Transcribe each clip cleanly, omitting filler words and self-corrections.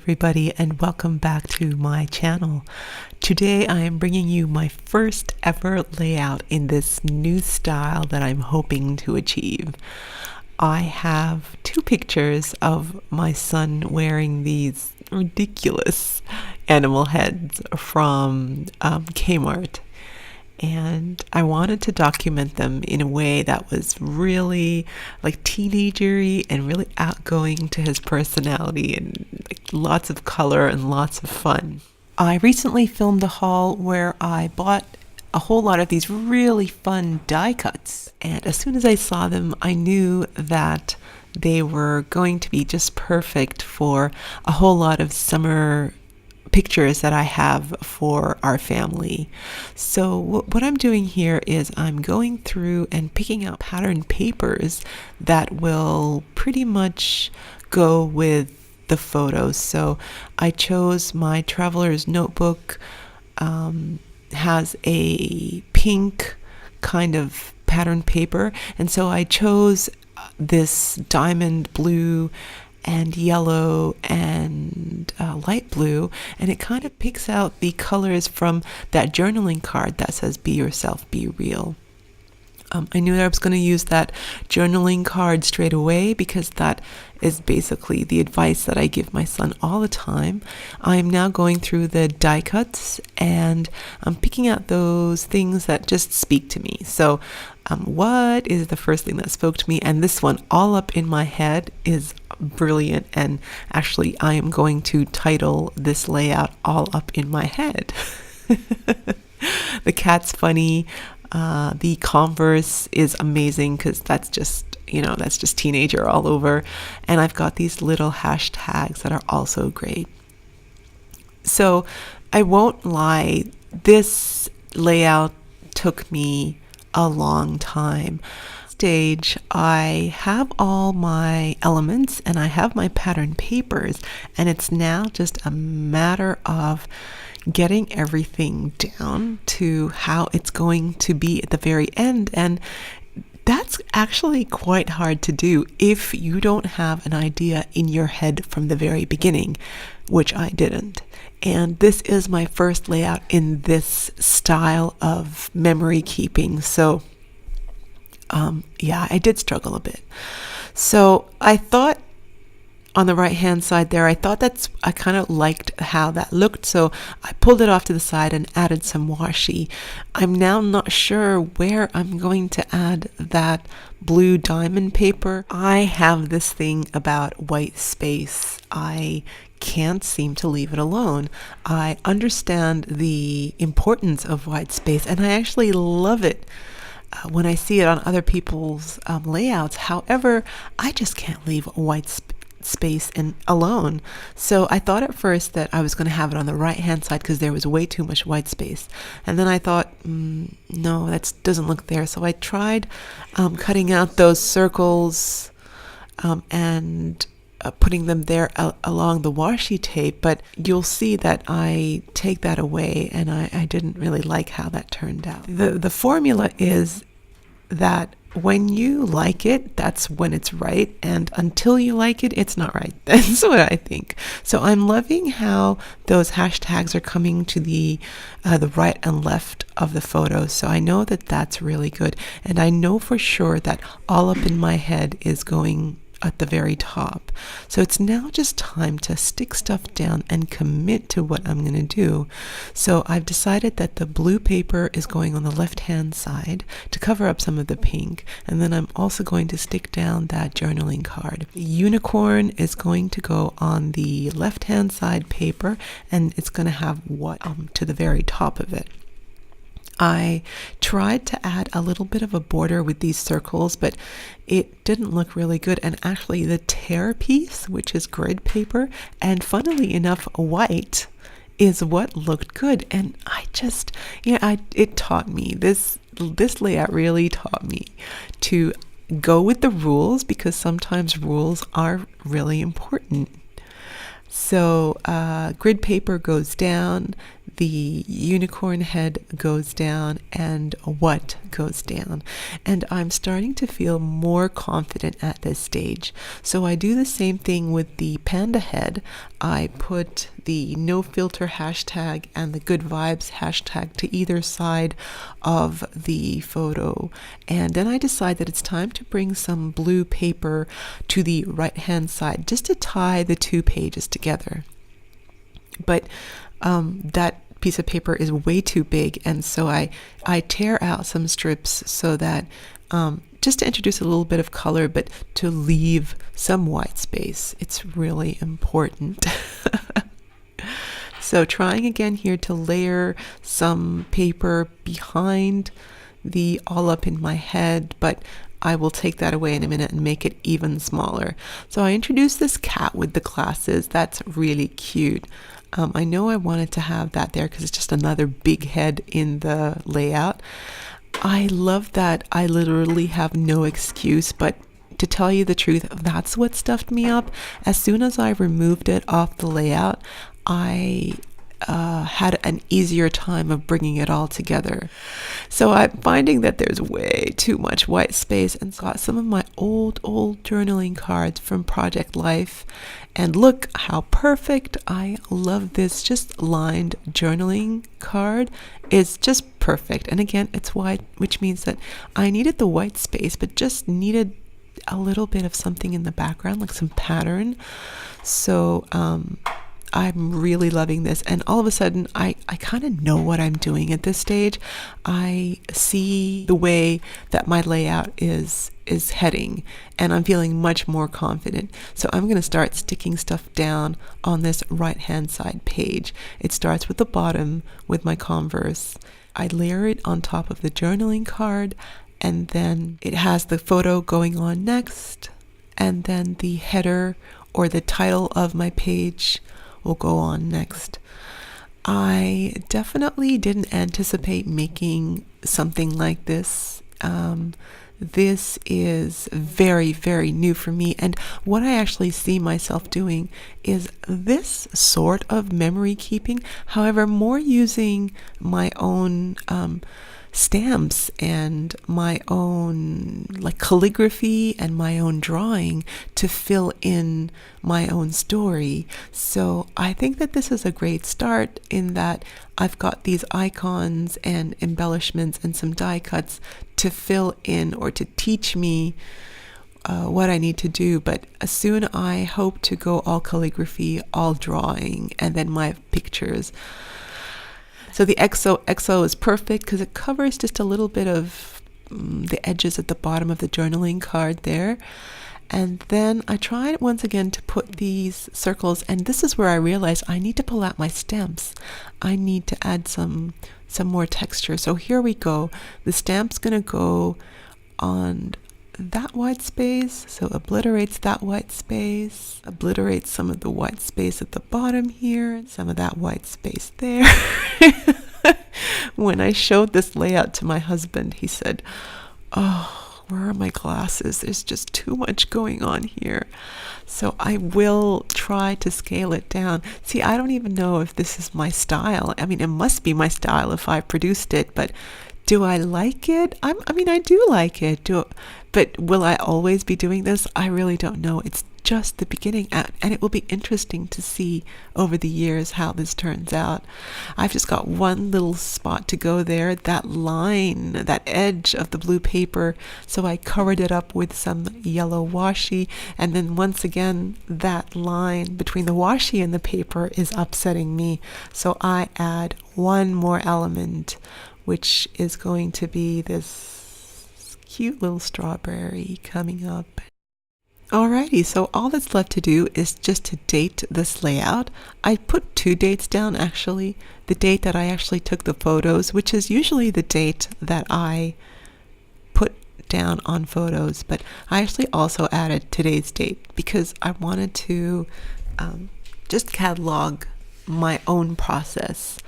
everybody, and welcome back to my channel. Today I am bringing you my first ever layout in this new style that I'm hoping to achieve. I have two pictures of my son wearing these ridiculous animal heads from Kmart. And I wanted to document them in a way that was really like teenager-y and really outgoing to his personality, and like lots of color and lots of fun. I recently filmed a haul where I bought a whole lot of these really fun die cuts, and as soon as I saw them, I knew that they were going to be just perfect for a whole lot of summer pictures that I have for our family. So what I'm doing here is I'm going through and picking out pattern papers that will pretty much go with the photos. So I chose my traveler's notebook, has a pink kind of pattern paper, and so I chose this diamond blue and yellow and light blue, and it kind of picks out the colors from that journaling card that says be yourself, be real. I knew that I was going to use that journaling card straight away because that is basically the advice that I give my son all the time. I am now going through the die cuts and I'm picking out those things that just speak to me. So what is the first thing that spoke to me? And this one, all up in my head, is brilliant. And actually, I am going to title this layout All Up in My Head. The cat's funny. The Converse is amazing because that's just teenager all over. And I've got these little hashtags that are also great. So I won't lie, this layout took me a long time. Stage, I have all my elements and I have my pattern papers, and it's now just a matter of getting everything down to how it's going to be at the very end. And that's actually quite hard to do if you don't have an idea in your head from the very beginning, which I didn't. And this is my first layout in this style of memory keeping. So I did struggle a bit. So I thought on the right hand side there, I kind of liked how that looked, so I pulled it off to the side and added some washi. I'm now not sure where I'm going to add that blue diamond paper. I have this thing about white space. I can't seem to leave it alone. I understand the importance of white space, and I actually love it when I see it on other people's layouts. However, I just can't leave white space alone. So I thought at first that I was going to have it on the right hand side because there was way too much white space, and then I thought no, that doesn't look there. So I tried cutting out those circles and putting them there along the washi tape, but you'll see that I take that away, and I didn't really like how that turned out. The formula is that when you like it, that's when it's right, and until you like it, it's not right. That's what I think. So I'm loving how those hashtags are coming to the right and left of the photos. So I know that that's really good, and I know for sure that All Up in My Head is going at the very top. So it's now just time to stick stuff down and commit to what I'm going to do. So I've decided that the blue paper is going on the left hand side to cover up some of the pink, and then I'm also going to stick down that journaling card. The unicorn is going to go on the left hand side paper, and it's going to have what to the very top of it. I tried to add a little bit of a border with these circles, but it didn't look really good. And actually the tear piece, which is grid paper, and funnily enough white, is what looked good. And it taught me, this layout really taught me to go with the rules, because sometimes rules are really important. So grid paper goes down, the unicorn head goes down and what goes down. And I'm starting to feel more confident at this stage. So I do the same thing with the panda head. I put the no filter hashtag and the good vibes hashtag to either side of the photo. And then I decide that it's time to bring some blue paper to the right hand side just to tie the two pages together. But that piece of paper is way too big, and so I tear out some strips so that just to introduce a little bit of color, but to leave some white space. It's really important. So trying again here to layer some paper behind the all up in my head, but I will take that away in a minute and make it even smaller. So I introduced this cat with the glasses. That's really cute. I know I wanted to have that there because it's just another big head in the layout. I love that I literally have no excuse, but to tell you the truth, that's what stuffed me up. As soon as I removed it off the layout, I had an easier time of bringing it all together. So I'm finding that there's way too much white space, and got some of my old journaling cards from Project Life. And look how perfect. I love this just lined journaling card. It's just perfect. And again, it's white, which means that I needed the white space, but just needed a little bit of something in the background, like some pattern. So I'm really loving this, and all of a sudden I kind of know what I'm doing at this stage. I see the way that my layout is heading, and I'm feeling much more confident. So I'm going to start sticking stuff down on this right hand side page. It starts with the bottom with my Converse. I layer it on top of the journaling card, and then it has the photo going on next, and then the header or the title of my page will go on next. I definitely didn't anticipate making something like this. This is very, very new for me. And what I actually see myself doing is this sort of memory keeping, however, more using my own stamps and my own like calligraphy and my own drawing to fill in my own story. So I think that this is a great start in that I've got these icons and embellishments and some die cuts to fill in or to teach me what I need to do. But soon I hope to go all calligraphy, all drawing, and then my pictures. So the XO is perfect because it covers just a little bit of the edges at the bottom of the journaling card there. And then I tried once again to put these circles, and this is where I realized I need to pull out my stamps. I need to add some more texture. So here we go. The stamp's going to go on that white space, so obliterates that white space, obliterates some of the white space at the bottom here, some of that white space there. When I showed this layout to my husband, he said, "Oh, where are my glasses? There's just too much going on here." So I will try to scale it down. See, I don't even know if this is my style. I mean, it must be my style if I produced it, but do I like it? I mean, I do like it. But will I always be doing this? I really don't know. It's just the beginning, and it will be interesting to see over the years how this turns out. I've just got one little spot to go there, that line, that edge of the blue paper, so I covered it up with some yellow washi, and then once again that line between the washi and the paper is upsetting me, so I add one more element, which is going to be this cute little strawberry coming up. Alrighty, so all that's left to do is just to date this layout. I put 2 dates down actually. The date that I actually took the photos, which is usually the date that I put down on photos, but I actually also added today's date because I wanted to just catalog my own process.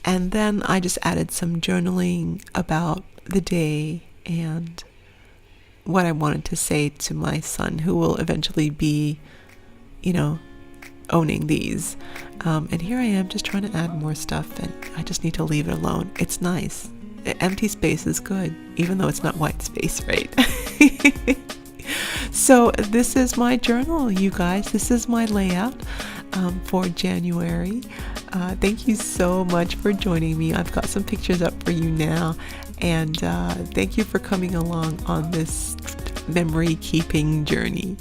And then I just added some journaling about the day and what I wanted to say to my son, who will eventually be, owning these. And here I am just trying to add more stuff, and I just need to leave it alone. It's nice. Empty space is good, even though it's not white space, right? So this is my journal, you guys. This is my layout for January. Thank you so much for joining me. I've got some pictures up for you now, and thank you for coming along on this memory keeping journey.